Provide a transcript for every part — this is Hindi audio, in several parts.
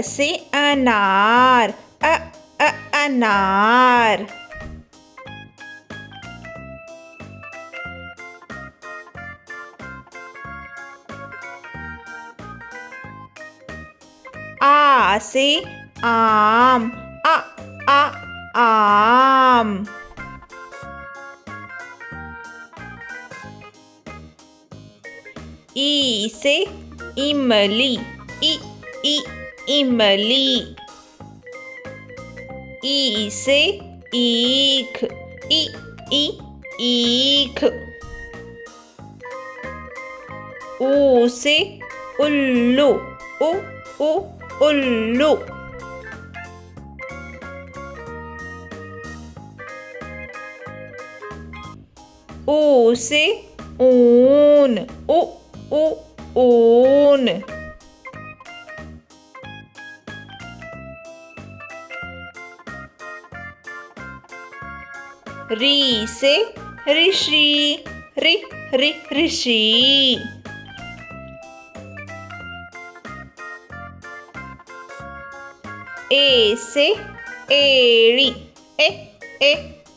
से अनार, अनार। आ से आम, आम। ई से इमली, इमली। ई से ईख, ईख। ऊ से उल्लू, उल्लू। ऊ से ऊन, ऊन। री से ऋषि, ऋषि। ए से एड़ी,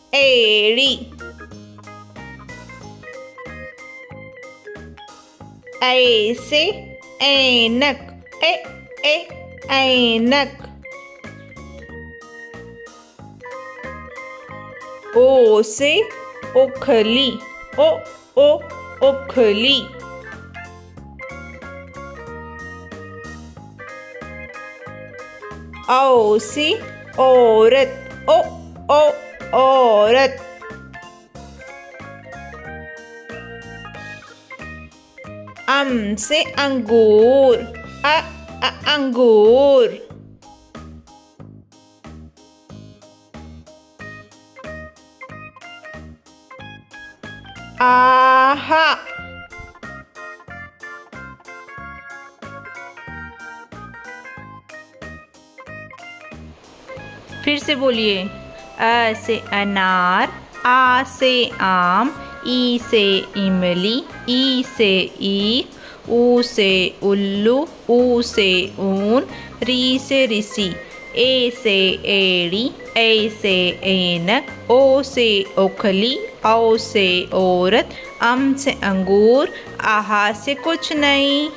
एड़ी। ऐ से ऐनक, ऐनक। ओ से ओखली, ओखली। औ से औरत, औरत। अम से अंगूर, अंगूर। आहा। फिर से बोलिए। अ से अनार, आ से आम, ई से इमली, ई से ईख, ऊ से उल्लू, ऊ से ऊन, री से ऋषि, ए से एड़ी, ए से ऐनक, ओ से ओखली, औ से औरत, अम से अंगूर, आहा से कुछ नहीं।